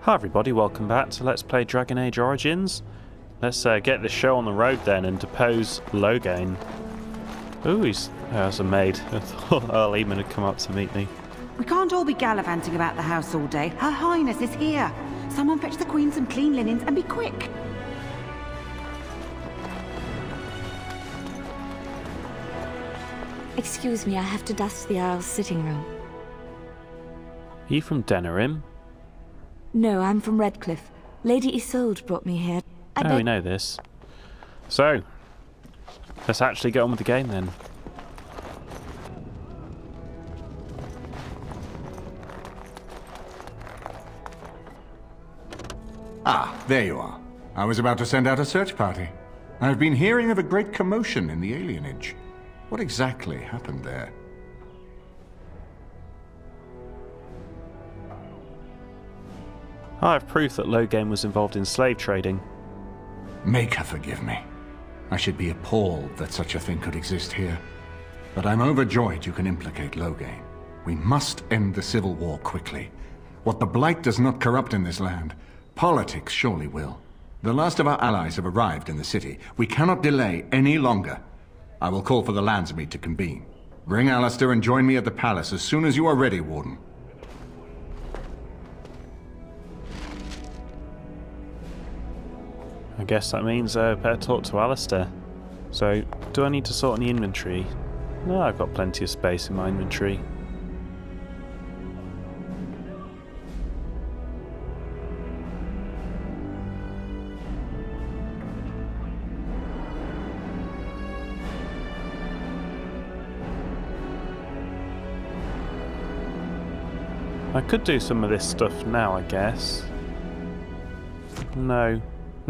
Hi everybody, welcome back to Let's Play Dragon Age Origins. Let's get this show on the road then and depose Loghain. Ooh, that's a maid. I thought Earl Eamon had come up to meet me. We can't all be gallivanting about the house all day. Her Highness is here. Someone fetch the Queen some clean linens and be quick. Excuse me, I have to dust the Earl's sitting room. Are you from Denerim? No, I'm from Redcliffe. Lady Isolde brought me here. Oh, we know this. So, let's actually get on with the game then. Ah, there you are. I was about to send out a search party. I've been hearing of a great commotion in the alienage. What exactly happened there? I have proof that Loghain was involved in slave trading. Make her forgive me. I should be appalled that such a thing could exist here. But I'm overjoyed you can implicate Loghain. We must end the civil war quickly. What the Blight does not corrupt in this land, politics surely will. The last of our allies have arrived in the city. We cannot delay any longer. I will call for the Landsmeet to convene. Bring Alistair and join me at the palace as soon as you are ready, Warden. I guess that means better talk to Alistair. So, do I need to sort any inventory? No, I've got plenty of space in my inventory. I could do some of this stuff now, I guess. No,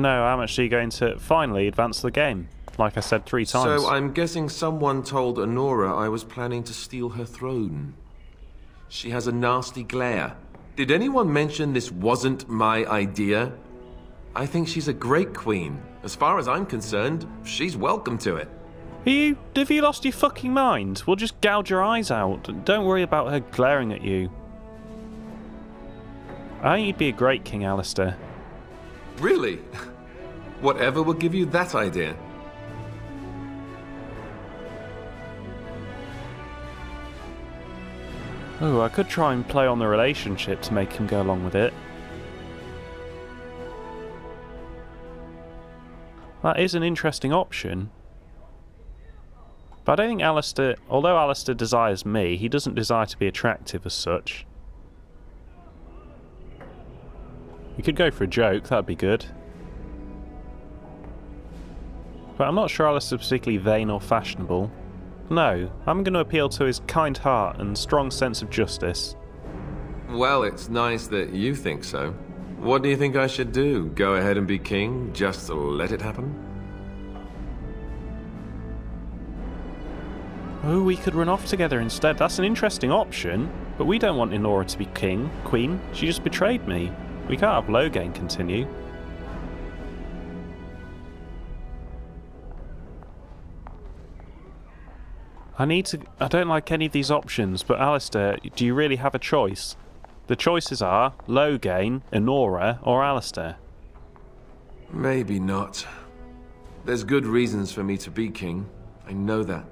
I'm actually going to finally advance the game, like I said 3 times. So I'm guessing someone told Honora I was planning to steal her throne. She has a nasty glare. Did anyone mention this wasn't my idea? I think she's a great queen. As far as I'm concerned, she's welcome to it. Have you lost your fucking mind? We'll just gouge your eyes out. Don't worry about her glaring at you. I think you'd be a great king, Alistair. Really? Whatever will give you that idea? Oh, I could try and play on the relationship to make him go along with it. That is an interesting option. But I don't think Alistair, although Alistair desires me, he doesn't desire to be attractive as such. We could go for a joke, that'd be good. But I'm not sure Alistair's particularly vain or fashionable. No, I'm going to appeal to his kind heart and strong sense of justice. Well, it's nice that you think so. What do you think I should do? Go ahead and be king? Just let it happen? Oh, we could run off together instead. That's an interesting option. But we don't want Honora to be queen. She just betrayed me. We can't have Loghain continue. I don't like any of these options, but Alistair, do you really have a choice? The choices are Loghain, Honora, or Alistair. Maybe not. There's good reasons for me to be king. I know that.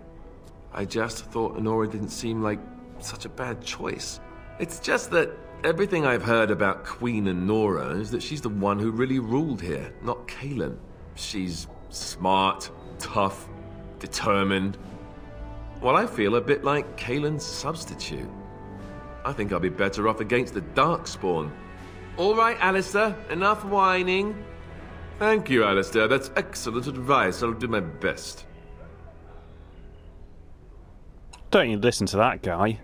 I just thought Honora didn't seem like such a bad choice. It's just that everything I've heard about Queen Honora is that she's the one who really ruled here, not Cailan. She's smart, tough, determined. Well, I feel a bit like Cailan's substitute. I think I'll be better off against the Darkspawn. All right, Alistair, enough whining. Thank you, Alistair. That's excellent advice. I'll do my best. Don't you listen to that guy.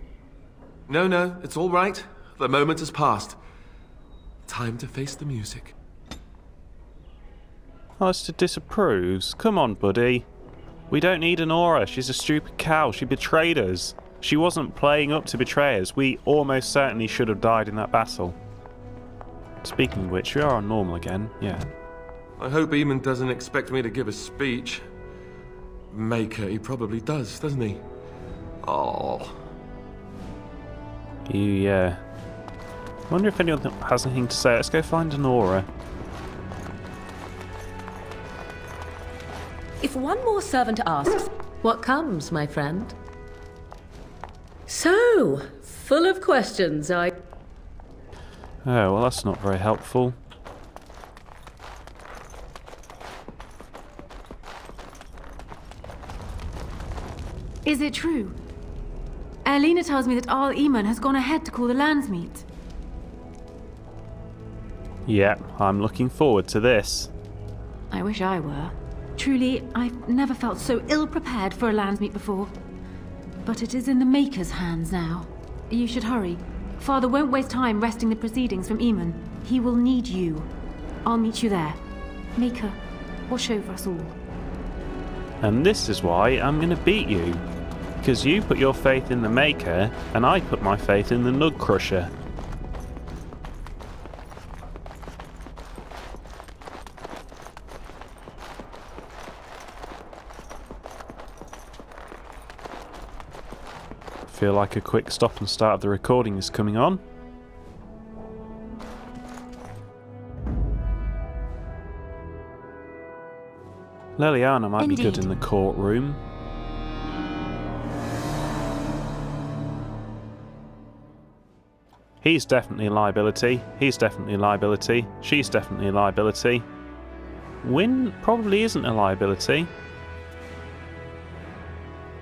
No, it's all right. The moment has passed. Time to face the music. Alistair disapproves. Come on, buddy. We don't need Honora. She's a stupid cow. She betrayed us. She wasn't playing up to betray us. We almost certainly should have died in that battle. Speaking of which, we are on normal again. Yeah. I hope Eamon doesn't expect me to give a speech. Maker, he probably does, doesn't he? Oh. You Wonder if anyone has anything to say. Let's go find an aura. If one more servant asks, what comes, my friend? So, full of questions, Oh, well, that's not very helpful. Is it true? Erlina tells me that Al Eamon has gone ahead to call the Landsmeet. Yeah, I'm looking forward to this. I wish I were. Truly, I've never felt so ill-prepared for a Landsmeet before. But it is in the Maker's hands now. You should hurry. Father won't waste time wresting the proceedings from Eamon. He will need you. I'll meet you there. Maker, watch over us all. And this is why I'm going to beat you. Because you put your faith in the Maker, and I put my faith in the Nug Crusher. Feel like a quick stop and start of the recording is coming on. Leliana might be good in the courtroom. He's definitely a liability. He's definitely a liability. She's definitely a liability. Wynn probably isn't a liability.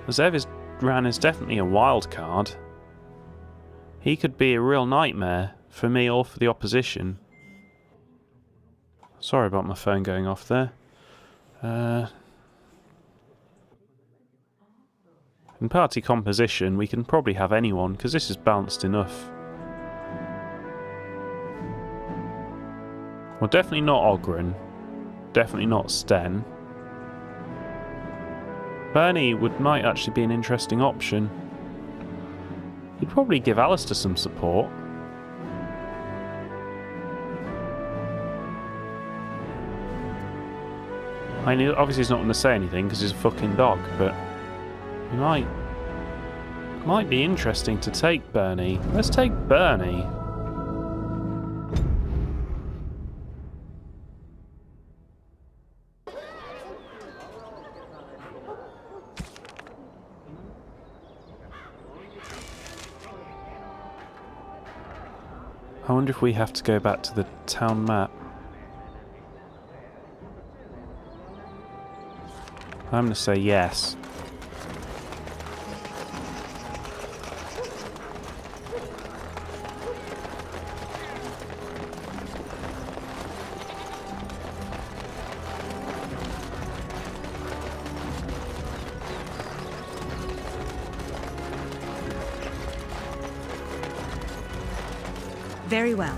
Zevran is definitely a wild card. He could be a real nightmare for me or for the opposition. Sorry about my phone going off there. In party composition, we can probably have anyone, because this is balanced enough. Well, definitely not Ogren. Definitely not Sten. Bernie might actually be an interesting option. He'd probably give Alistair some support. I mean, obviously he's not going to say anything because he's a fucking dog, but he might be interesting to take Bernie. Let's take Bernie. I wonder if we have to go back to the town map. I'm going to say yes. Very well.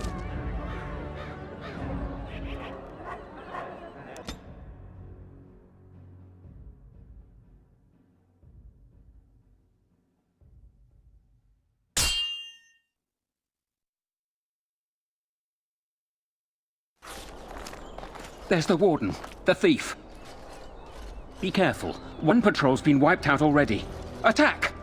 There's the warden, the thief. Be careful. One patrol's been wiped out already. Attack!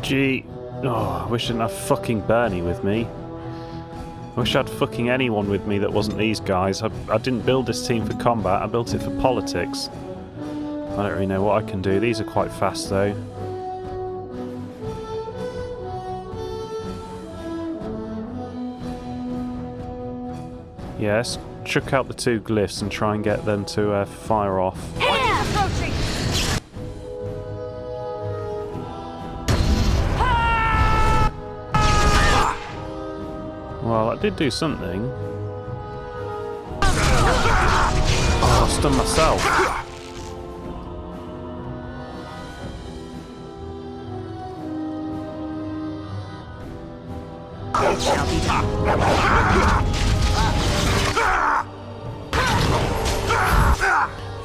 Gee. Oh, I wish I didn't have fucking Bernie with me. I wish I had fucking anyone with me that wasn't these guys. I didn't build this team for combat, I built it for politics. I don't really know what I can do. These are quite fast though. Yes, chuck out the two glyphs and try and get them to fire off. Well, that did do something. Oh, I stunned myself. It shall be done.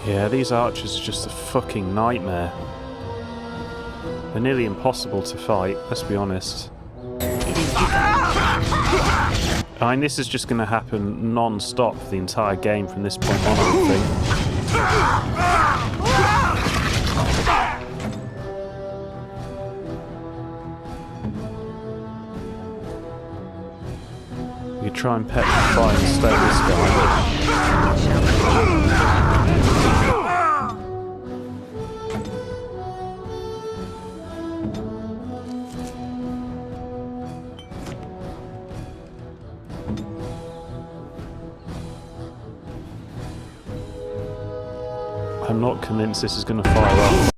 Yeah, these archers are just a fucking nightmare. They're nearly impossible to fight, let's be honest. I mean, this is just going to happen non-stop for the entire game from this point on, I think. try and petrify and stay this guy. I'm not convinced this is going to fire up.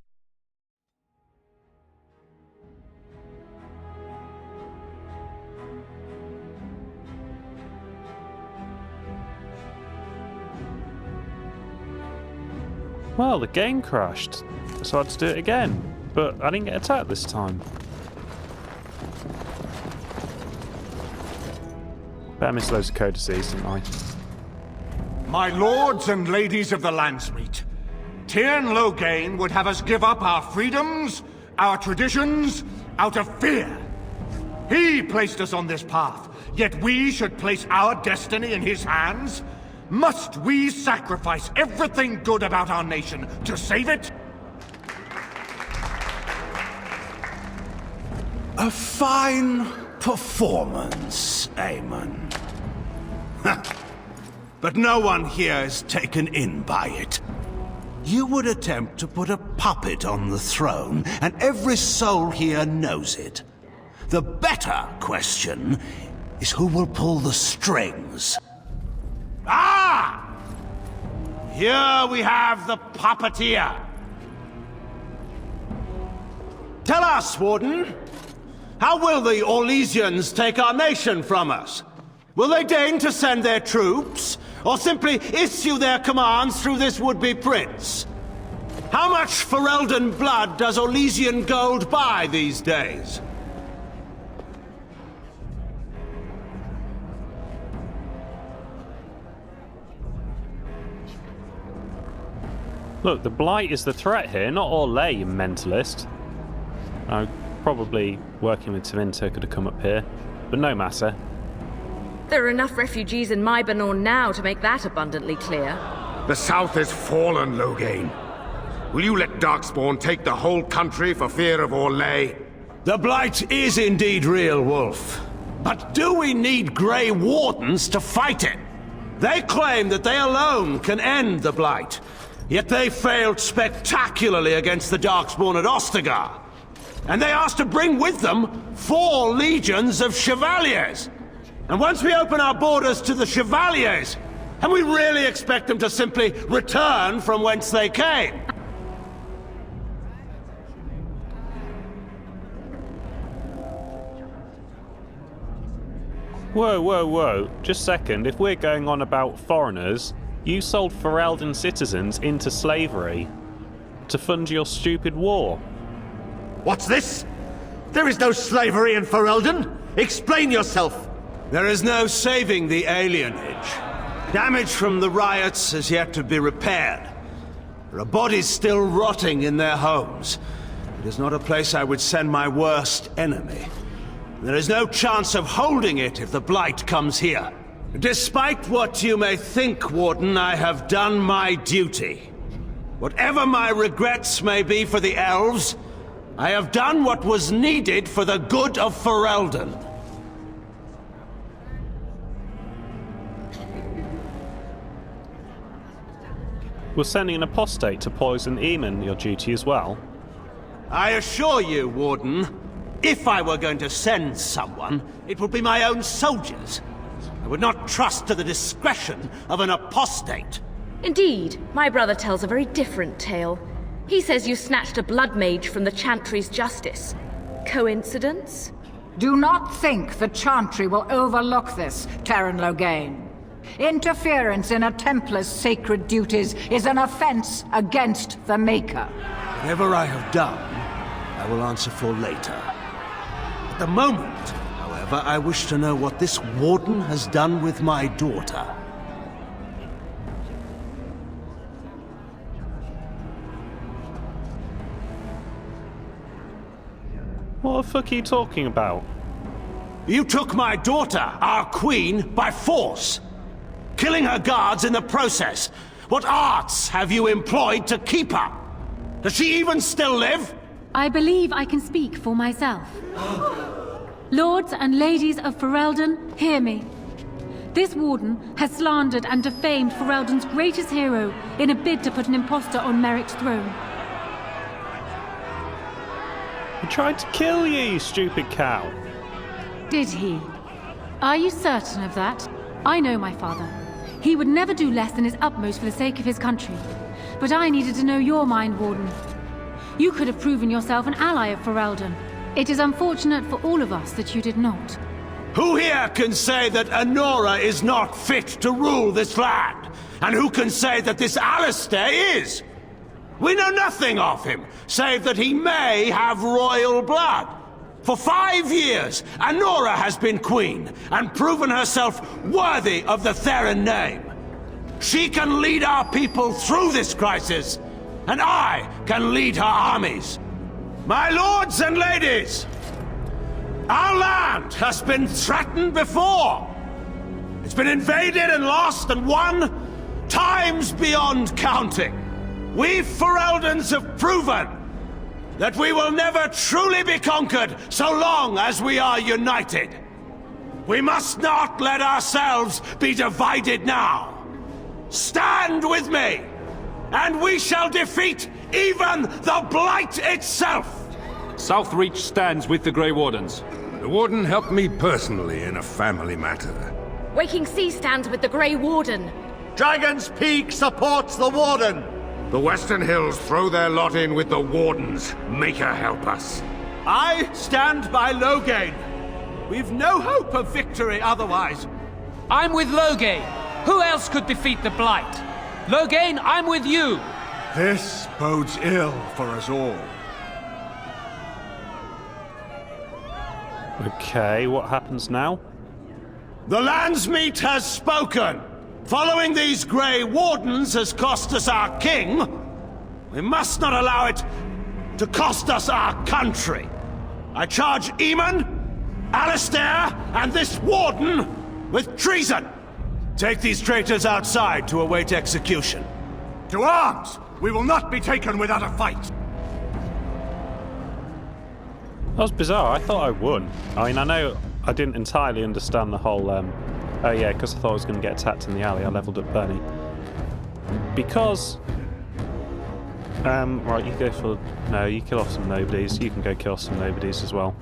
Well, the game crashed, so I had to do it again, but I didn't get attacked this time. Bet I missed loads of codices, didn't I? My lords and ladies of the Landsmeet, Tyrn Loghain would have us give up our freedoms, our traditions, out of fear. He placed us on this path, yet we should place our destiny in his hands? Must we sacrifice everything good about our nation to save it? A fine performance, Aemon. But no one here is taken in by it. You would attempt to put a puppet on the throne, and every soul here knows it. The better question is who will pull the strings. Ah! Here we have the puppeteer. Tell us, Warden, how will the Orlesians take our nation from us? Will they deign to send their troops, or simply issue their commands through this would-be prince? How much Ferelden blood does Orlesian gold buy these days? Look, the Blight is the threat here, not Orlais, you mentalist. Probably working with Tevinter could have come up here, but no matter. There are enough refugees in Mybanor now to make that abundantly clear. The South is fallen, Loghain. Will you let Darkspawn take the whole country for fear of Orlais? The Blight is indeed real, Wolf. But do we need Grey Wardens to fight it? They claim that they alone can end the Blight, yet they failed spectacularly against the Darkspawn at Ostagar. And they asked to bring with them 4 legions of Chevaliers. And once we open our borders to the Chevaliers, and we really expect them to simply return from whence they came? Whoa, whoa, whoa. Just a second. If we're going on about foreigners, you sold Ferelden citizens into slavery to fund your stupid war. What's this? There is no slavery in Ferelden. Explain yourself. There is no saving the alienage. Damage from the riots has yet to be repaired. There are bodies still rotting in their homes. It is not a place I would send my worst enemy. There is no chance of holding it if the Blight comes here. Despite what you may think, Warden, I have done my duty. Whatever my regrets may be for the elves, I have done what was needed for the good of Ferelden. Was sending an apostate to poison Aemon your duty as well? I assure you, Warden, if I were going to send someone, it would be my own soldiers. I would not trust to the discretion of an apostate. Indeed, my brother tells a very different tale. He says you snatched a blood mage from the Chantry's justice. Coincidence? Do not think the Chantry will overlook this, Tyrn Loghain. Interference in a Templar's sacred duties is an offense against the Maker. Whatever I have done, I will answer for later. At the moment, however, I wish to know what this Warden has done with my daughter. What the fuck are you talking about? You took my daughter, our queen, by force, killing her guards in the process. What arts have you employed to keep her? Does she even still live? I believe I can speak for myself. Lords and ladies of Ferelden, hear me. This warden has slandered and defamed Ferelden's greatest hero in a bid to put an impostor on Merrick's throne. He tried to kill you, you stupid cow. Did he? Are you certain of that? I know my father. He would never do less than his utmost for the sake of his country. But I needed to know your mind, Warden. You could have proven yourself an ally of Ferelden. It is unfortunate for all of us that you did not. Who here can say that Anora is not fit to rule this land? And who can say that this Alistair is? We know nothing of him, save that he may have royal blood. For 5 years, Anora has been queen, and proven herself worthy of the Theron name. She can lead our people through this crisis, and I can lead her armies. My lords and ladies, our land has been threatened before. It's been invaded and lost and won times beyond counting. We Fereldans have proven that we will never truly be conquered so long as we are united. We must not let ourselves be divided now. Stand with me, and we shall defeat even the Blight itself! Southreach stands with the Grey Wardens. The Warden helped me personally in a family matter. Waking Sea stands with the Grey Warden. Dragon's Peak supports the Warden! The Western Hills throw their lot in with the Wardens. Make her help us. I stand by Loghain. We've no hope of victory otherwise. I'm with Loghain. Who else could defeat the Blight? Loghain, I'm with you. This bodes ill for us all. Okay, what happens now? The Landsmeet has spoken. Following these Grey Wardens has cost us our king. We must not allow it to cost us our country. I charge Eamon, Alistair, and this Warden with treason. Take these traitors outside to await execution. To arms! We will not be taken without a fight! That was bizarre. I thought I won. I mean, I know I didn't entirely understand the whole, oh yeah, because I thought I was going to get attacked in the alley. I leveled up Bernie. Because... right, you go for... No, you kill off some nobodies. You can go kill off some nobodies as well.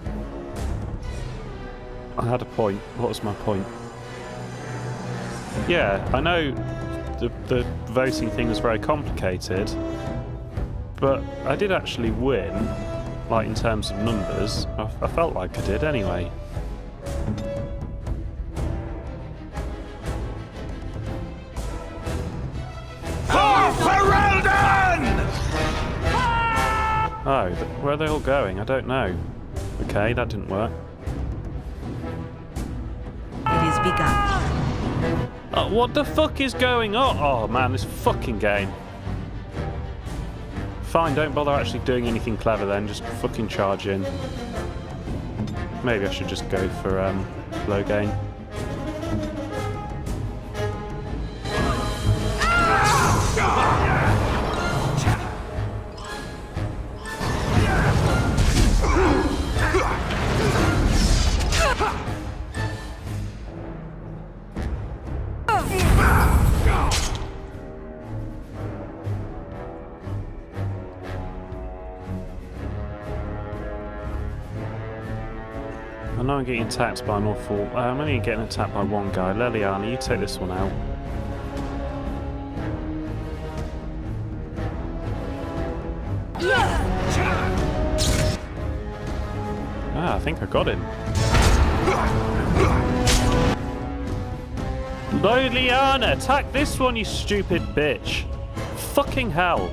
I had a point. What was my point? Yeah, I know the voting thing was very complicated, but I did actually win, like in terms of numbers. I felt like I did anyway. For Ferelden! Oh, where are they all going? I don't know. Okay, that didn't work. It is begun. Oh, what the fuck is going on? Oh man, this fucking game. Fine, don't bother actually doing anything clever then, just fucking charge in. Maybe I should just go for Loghain. I know I'm getting attacked by an awful... I'm only getting attacked by one guy. Leliana, you take this one out. Ah, I think I got him. Leliana, attack this one, you stupid bitch. Fucking hell.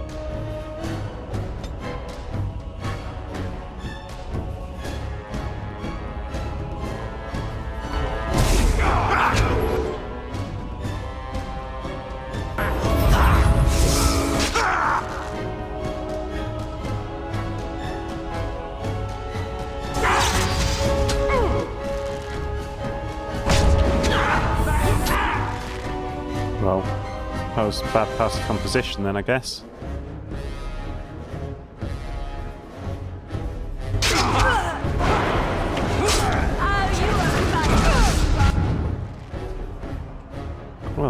Well, that was bad pass composition then, I guess.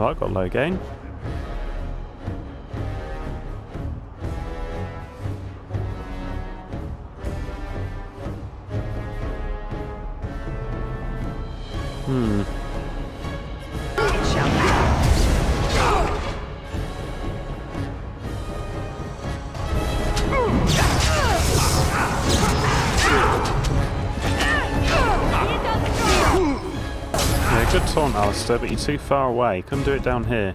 Oh, I got Loghain. Yeah, good taunt, Alistair, but you're too far away. Come do it down here.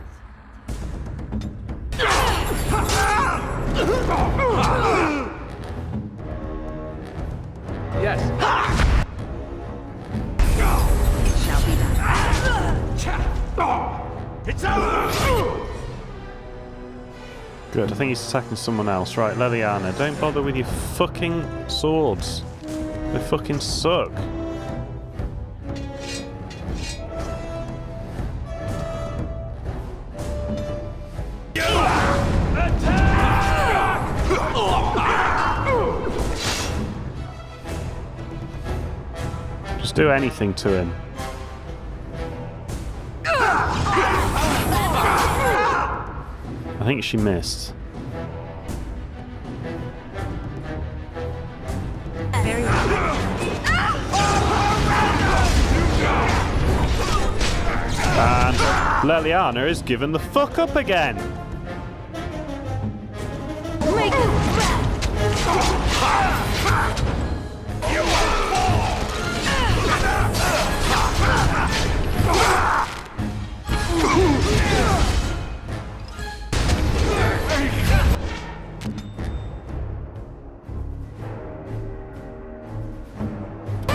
Yes. It's over! Good, I think he's attacking someone else. Right, Leliana, don't bother with your fucking swords. They fucking suck. Just do anything to him. I think she missed. And Leliana is given the fuck up again.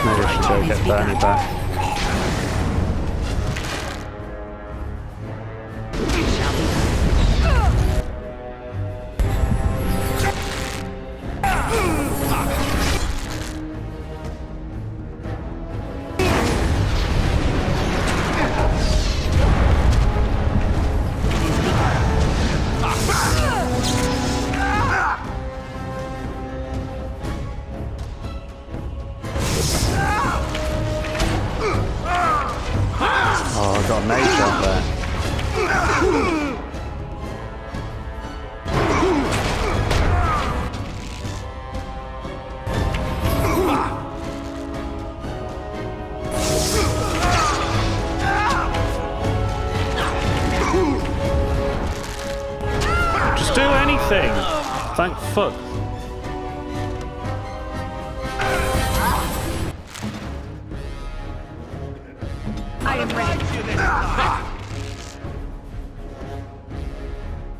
Maybe I should go get Bernie back. Oh, I got a mage up there. Just do anything! Thank fuck. I am ready.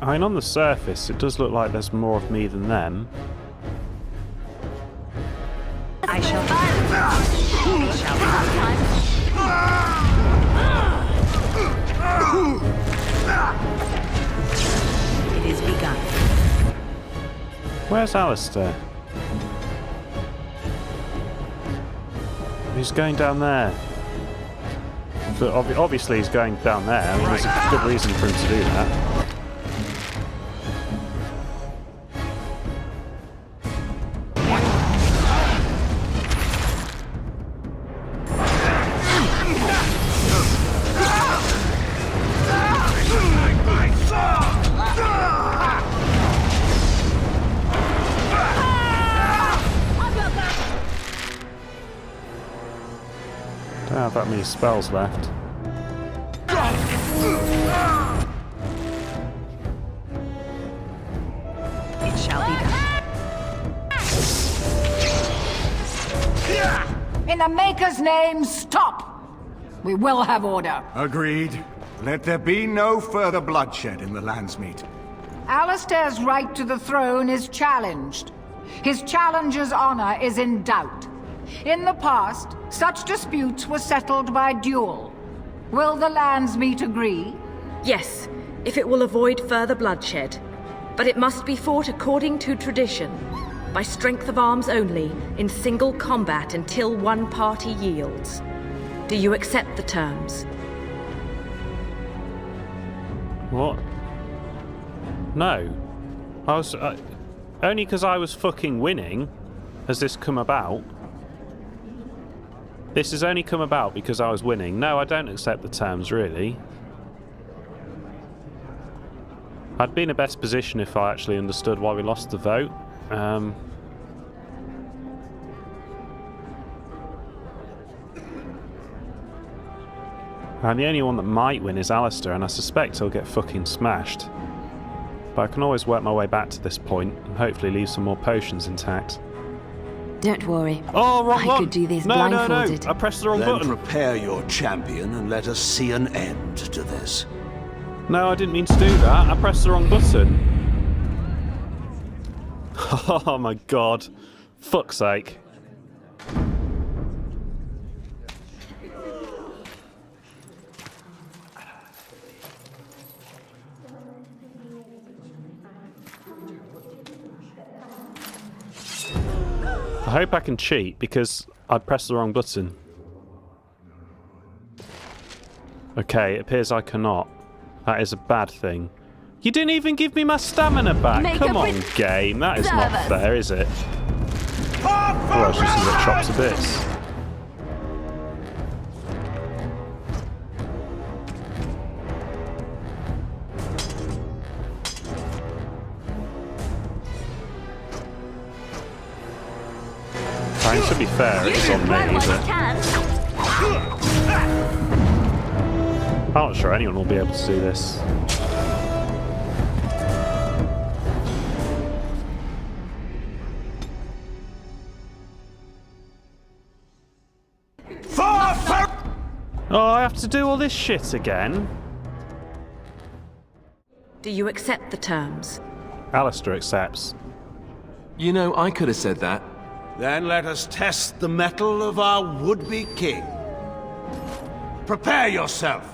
I mean, on the surface, it does look like there's more of me than them. I shall be. It shall be. It is begun. Where's Alistair? He's going down there. But obviously he's going down there. I mean, there's a good reason for him to do that. Don't have that many spells left. It shall be done. In the Maker's name, stop! We will have order. Agreed. Let there be no further bloodshed in the Landsmeet. Alistair's right to the throne is challenged. His challenger's honor is in doubt. In the past, such disputes were settled by duel. Will the Landsmeet agree? Yes, if it will avoid further bloodshed. But it must be fought according to tradition, by strength of arms only, in single combat until one party yields. Do you accept the terms? What? No. I was... only because I was fucking winning has this come about. This has only come about because I was winning. No, I don't accept the terms, really. I'd be in a better position if I actually understood why we lost the vote. And the only one that might win is Alistair, and I suspect he'll get fucking smashed. But I can always work my way back to this point and hopefully leave some more potions intact. Don't worry. Oh, wrong one! I could do this blindfolded. No, I pressed the wrong Then button. prepare your champion and let us see an end to this. No, I didn't mean to do that. I pressed the wrong button. Oh my god. Fuck's sake. I hope I can cheat because I pressed the wrong button. Okay, it appears I cannot. That is a bad thing. You didn't even give me my stamina back. Come on, game. That is not fair, is it? Oh, I was just going to get chopped to bits. To be fair, it's on me, but I'm not sure anyone will be able to do this. Oh, I have to do all this shit again? Do you accept the terms? Alistair accepts. You know, I could have said that. Then let us test the mettle of our would-be king. Prepare yourself.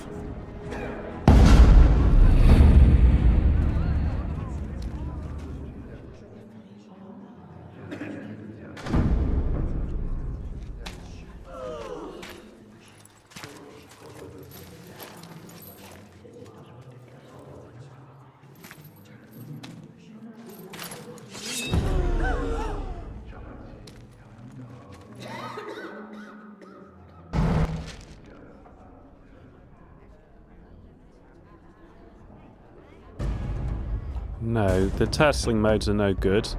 No, the turtling modes are no good.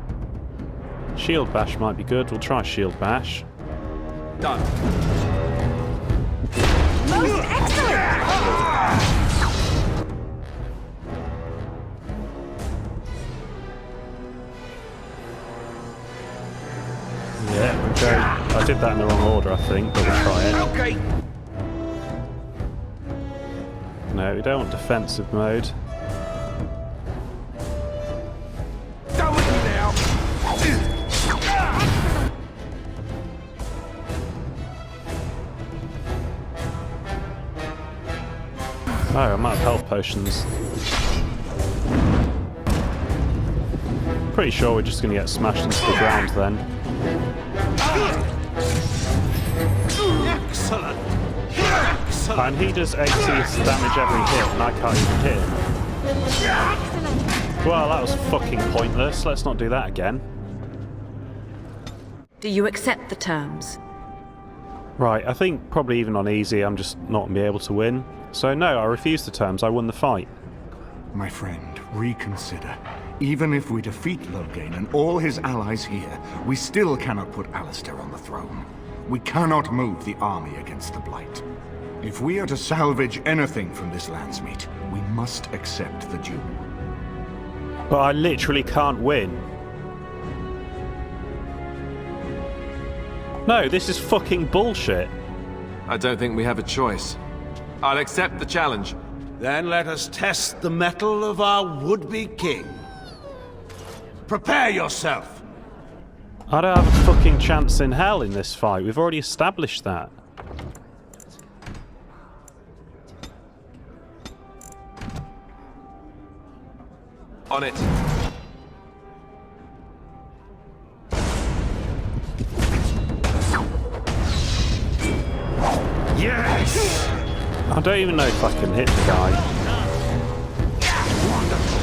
Shield bash might be good. We'll try shield bash. Done. Most excellent! Yeah, okay. I did that in the wrong order, I think, but we'll try it. Okay. No, we don't want defensive mode. Oh, I'm out of health potions. Pretty sure we're just going to get smashed into the ground then. Excellent. Excellent. And he does 80 damage every hit, and I can't even hit him. Well, that was fucking pointless. Let's not do that again. Do you accept the terms? Right, I think probably even on easy, I'm just not going to be able to win. So no, I refuse the terms. I won the fight. My friend, reconsider. Even if we defeat Loghain and all his allies here, we still cannot put Alistair on the throne. We cannot move the army against the Blight. If we are to salvage anything from this Landsmeet, we must accept the duel. But I literally can't win. No, this is fucking bullshit. I don't think we have a choice. I'll accept the challenge. Then let us test the mettle of our would-be king. Prepare yourself. I don't have a fucking chance in hell in this fight. We've already established that. On it. Yes! I don't even know if I can hit the guy.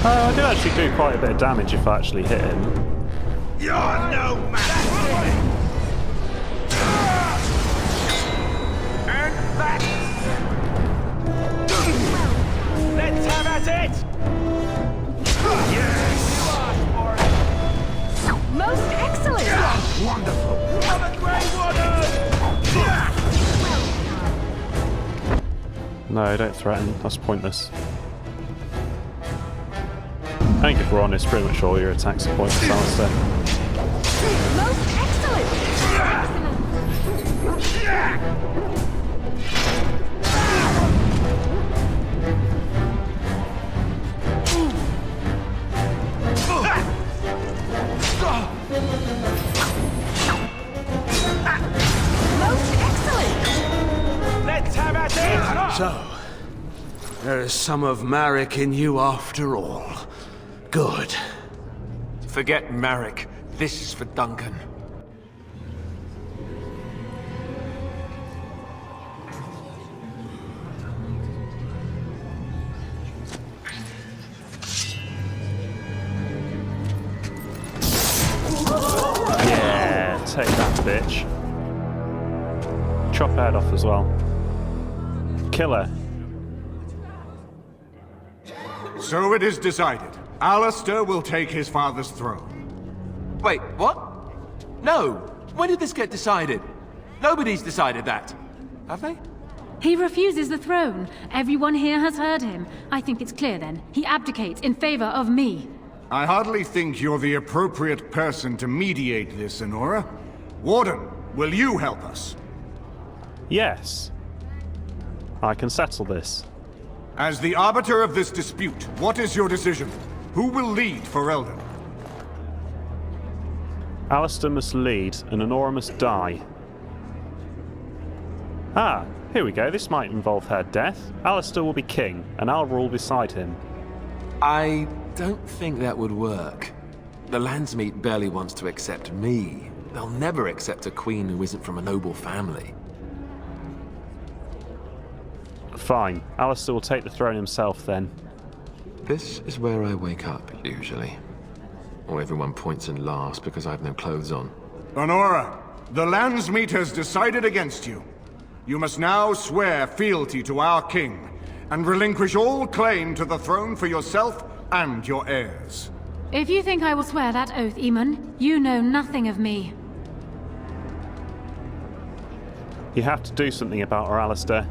Oh, I do actually do quite a bit of damage if I actually hit him. You're no match! And back! Let's have at it! No, don't threaten. That's pointless. I think if we're honest, pretty much all your attacks are pointless, Alistair. Most excellent! Most excellent! Let's have at it! So, there is some of Marek in you after all. Good. Forget Marek. This is for Duncan. Yeah, take that, bitch. Chop her head off as well. Kill her. So it is decided. Alistair will take his father's throne. Wait, what? No. When did this get decided? Nobody's decided that. Have they? He refuses the throne. Everyone here has heard him. I think it's clear then. He abdicates in favor of me. I hardly think you're the appropriate person to mediate this, Honora. Warden, will you help us? Yes. I can settle this. As the arbiter of this dispute, what is your decision? Who will lead Ferelden? Alistair must lead, and Honora must die. Ah, here we go. This might involve her death. Alistair will be king, and I'll rule beside him. I don't think that would work. The Landsmeet barely wants to accept me. They'll never accept a queen who isn't from a noble family. Fine. Alistair will take the throne himself then. This is where I wake up, usually. Or everyone points and laughs because I have no clothes on. Honora, the Landsmeet has decided against you. You must now swear fealty to our king, and relinquish all claim to the throne for yourself and your heirs. If you think I will swear that oath, Eamon, you know nothing of me. You have to do something about her, Alistair.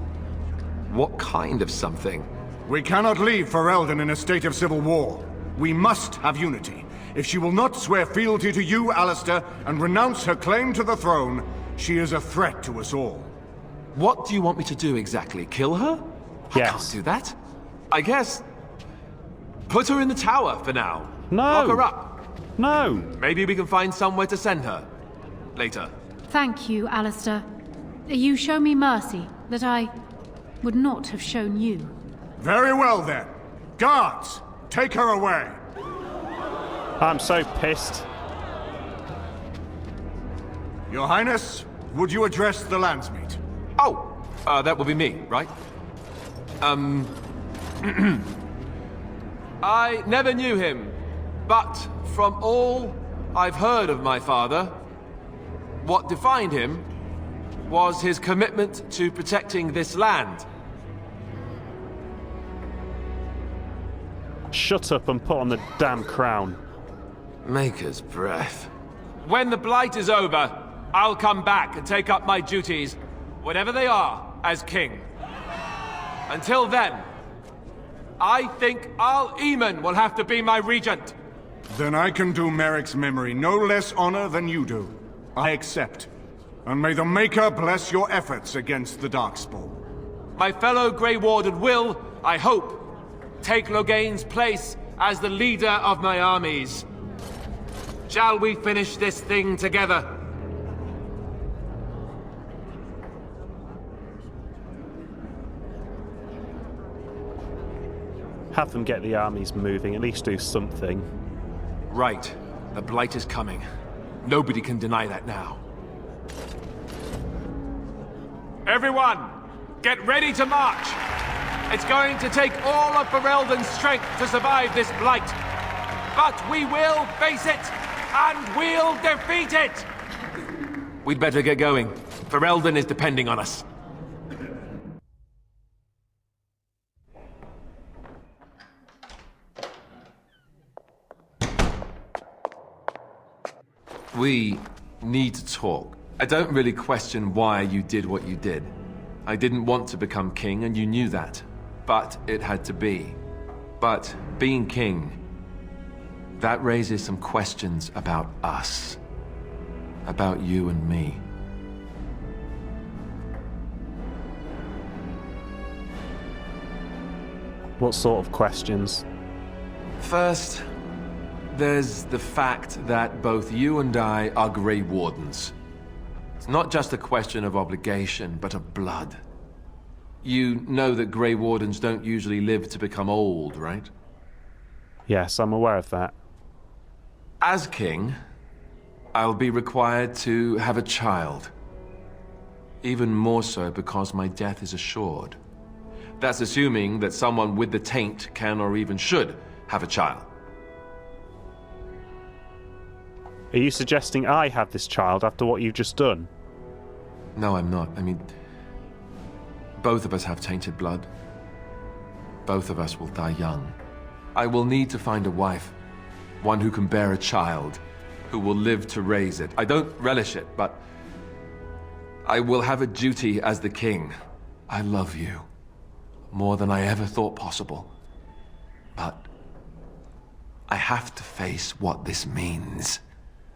What kind of something? We cannot leave Ferelden in a state of civil war. We must have unity. If she will not swear fealty to you, Alistair, and renounce her claim to the throne, she is a threat to us all. What do you want me to do exactly? Kill her? Yes. I can't do that. I guess... put her in the tower for now. No! Lock her up. No! Maybe we can find somewhere to send her. Later. Thank you, Alistair. You show me mercy that I would not have shown you. Very well then. Guards, take her away. I'm so pissed. Your Highness, would you address the Landsmeet? Oh, that would be me, right? I never knew him, but from all I've heard of my father, what defined him was his commitment to protecting this land. Shut up and put on the damn crown. Maker's breath. When the Blight is over, I'll come back and take up my duties, whatever they are, as king. Until then, I think Eamon will have to be my regent. Then I can do Marek's memory no less honor than you do. I accept. And may the Maker bless your efforts against the Darkspawn. My fellow Grey Warden will, I hope, take Loghain's place as the leader of my armies. Shall we finish this thing together? Have them get the armies moving, at least do something. Right. The Blight is coming. Nobody can deny that now. Everyone, get ready to march! It's going to take all of Ferelden's strength to survive this Blight. But we will face it, and we'll defeat it! We'd better get going. Ferelden is depending on us. We need to talk. I don't really question why you did what you did. I didn't want to become king, and you knew that. But it had to be. But being king, that raises some questions about us. About you and me. What sort of questions? First, there's the fact that both you and I are Grey Wardens. It's not just a question of obligation, but of blood. You know that Grey Wardens don't usually live to become old, right? Yes, I'm aware of that. As king, I'll be required to have a child. Even more so because my death is assured. That's assuming that someone with the taint can or even should have a child. Are you suggesting I have this child after what you've just done? No, I'm not. I mean, both of us have tainted blood. Both of us will die young. I will need to find a wife. One who can bear a child. Who will live to raise it. I don't relish it, but I will have a duty as the king. I love you. More than I ever thought possible. But I have to face what this means.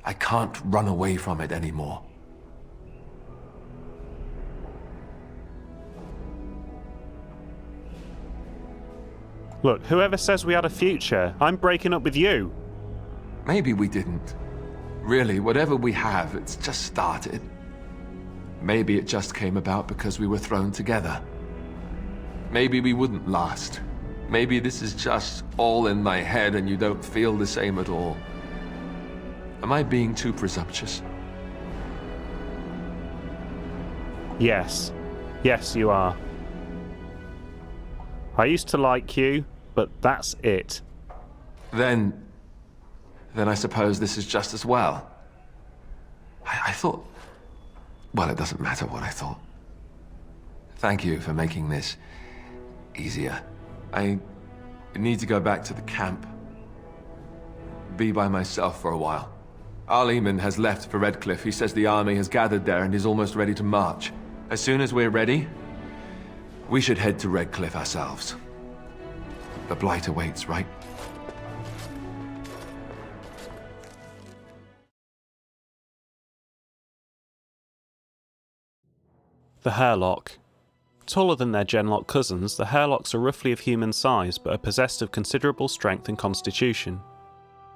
I can't run away from it anymore. Look, whoever says we had a future, I'm breaking up with you. Maybe we didn't. Really, whatever we have, it's just started. Maybe it just came about because we were thrown together. Maybe we wouldn't last. Maybe this is just all in my head and you don't feel the same at all. Am I being too presumptuous? Yes. Yes, you are. I used to like you, but that's it. Then I suppose this is just as well. I thought... Well, it doesn't matter what I thought. Thank you for making this easier. I need to go back to the camp. Be by myself for a while. Arleman has left for Redcliffe. He says the army has gathered there and is almost ready to march. As soon as we're ready, we should head to Redcliffe ourselves. The Blight awaits, right? The Hairlock. Taller than their Genlock cousins, the Hairlocks are roughly of human size but are possessed of considerable strength and constitution.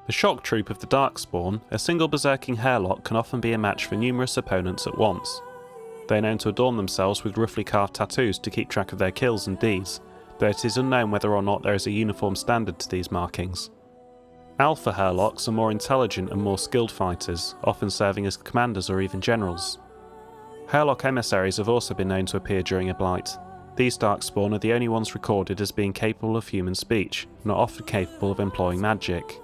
The shock troop of the Darkspawn, a single berserking Hairlock can often be a match for numerous opponents at once. They are known to adorn themselves with roughly carved tattoos to keep track of their kills and deeds, though it is unknown whether or not there is a uniform standard to these markings. Alpha Hairlocks are more intelligent and more skilled fighters, often serving as commanders or even generals. Hairlock emissaries have also been known to appear during a blight. These Darkspawn are the only ones recorded as being capable of human speech, and are often capable of employing magic.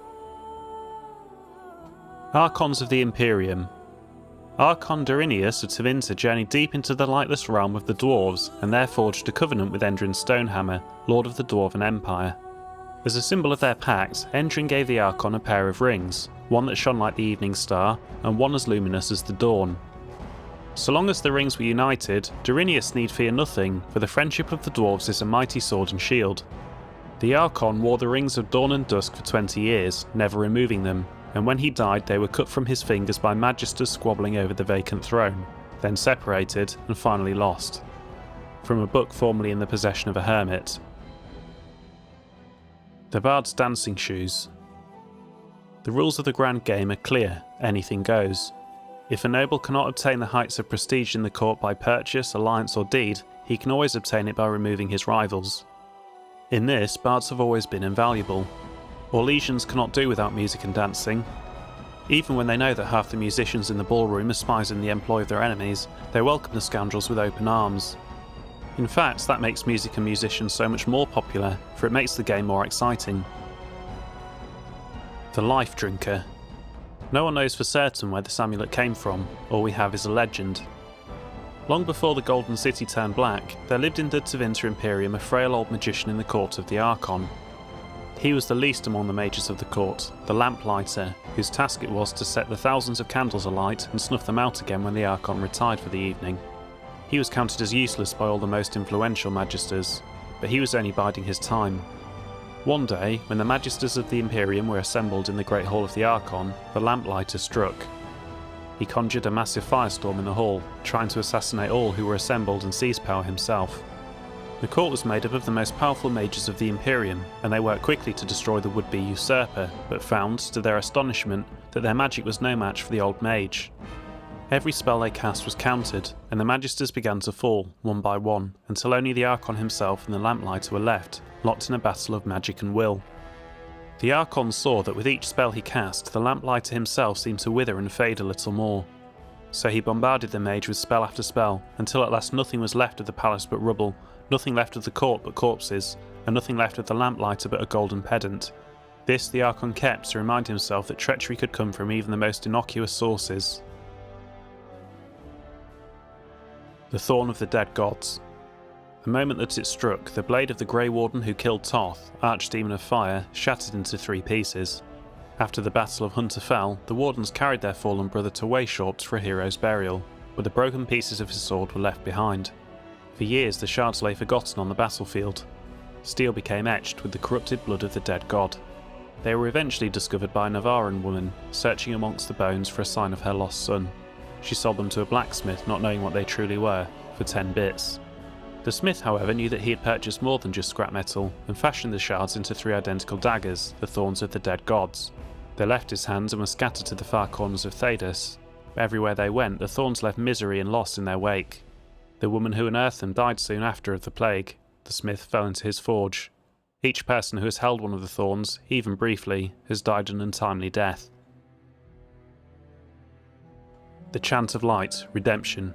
Archons of the Imperium. Archon Dorinius of Tevinter journeyed deep into the lightless realm of the dwarves, and there forged a covenant with Endrin Stonehammer, Lord of the Dwarven Empire. As a symbol of their pact, Endrin gave the Archon a pair of rings, one that shone like the evening star, and one as luminous as the dawn. So long as the rings were united, Dorinius need fear nothing, for the friendship of the dwarves is a mighty sword and shield. The Archon wore the rings of dawn and dusk for 20 years, never removing them, and when he died they were cut from his fingers by magisters squabbling over the vacant throne, then separated and finally lost. From a book formerly in the possession of a hermit. The Bard's Dancing Shoes. The rules of the grand game are clear, anything goes. If a noble cannot obtain the heights of prestige in the court by purchase, alliance or deed, he can always obtain it by removing his rivals. In this, bards have always been invaluable. Orlesians cannot do without music and dancing. Even when they know that half the musicians in the ballroom are spies in the employ of their enemies, they welcome the scoundrels with open arms. In fact, that makes music and musicians so much more popular, for it makes the game more exciting. The Life Drinker. No one knows for certain where this amulet came from, all we have is a legend. Long before the Golden City turned black, there lived in the Tevinter Imperium a frail old magician in the court of the Archon. He was the least among the mages of the court, the lamplighter, whose task it was to set the thousands of candles alight and snuff them out again when the Archon retired for the evening. He was counted as useless by all the most influential magisters, but he was only biding his time. One day, when the magisters of the Imperium were assembled in the Great Hall of the Archon, the Lamplighter struck. He conjured a massive firestorm in the hall, trying to assassinate all who were assembled and seize power himself. The court was made up of the most powerful mages of the Imperium, and they worked quickly to destroy the would-be usurper, but found, to their astonishment, that their magic was no match for the old mage. Every spell they cast was countered, and the magisters began to fall, one by one, until only the Archon himself and the Lamplighter were left, locked in a battle of magic and will. The Archon saw that with each spell he cast, the Lamplighter himself seemed to wither and fade a little more. So he bombarded the mage with spell after spell, until at last nothing was left of the palace but rubble, nothing left of the court but corpses, and nothing left of the Lamplighter but a golden pedant. This the Archon kept to remind himself that treachery could come from even the most innocuous sources. The Thorn of the Dead Gods. The moment that it struck, the blade of the Grey Warden who killed Toth, Archdemon of Fire, shattered into 3 pieces. After the Battle of Hunter Fell, the Wardens carried their fallen brother to Weishaupt for a hero's burial, but the broken pieces of his sword were left behind. For years the shards lay forgotten on the battlefield. Steel became etched with the corrupted blood of the dead god. They were eventually discovered by a Navaran woman, searching amongst the bones for a sign of her lost son. She sold them to a blacksmith, not knowing what they truly were, for 10 bits. The smith, however, knew that he had purchased more than just scrap metal, and fashioned the shards into 3 identical daggers, the thorns of the dead gods. They left his hands and were scattered to the far corners of Thedas. Everywhere they went, the thorns left misery and loss in their wake. The woman who unearthed them died soon after of the plague. The smith fell into his forge. Each person who has held one of the thorns, even briefly, has died an untimely death. The Chant of Light, Redemption.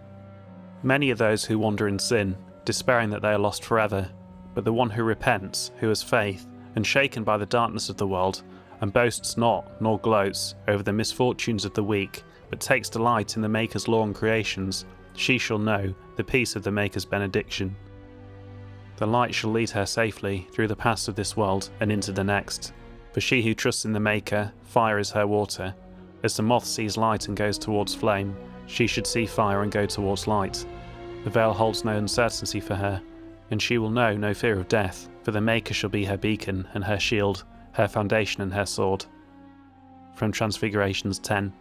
Many are those who wander in sin, despairing that they are lost forever, but the one who repents, who has faith, and shaken by the darkness of the world, and boasts not, nor gloats, over the misfortunes of the weak, but takes delight in the Maker's law and creations, she shall know the peace of the Maker's benediction. The light shall lead her safely through the paths of this world and into the next, for she who trusts in the Maker, fire is her water. As the moth sees light and goes towards flame, she should see fire and go towards light. The veil holds no uncertainty for her, and she will know no fear of death, for the Maker shall be her beacon and her shield, her foundation and her sword. From Transfigurations 10.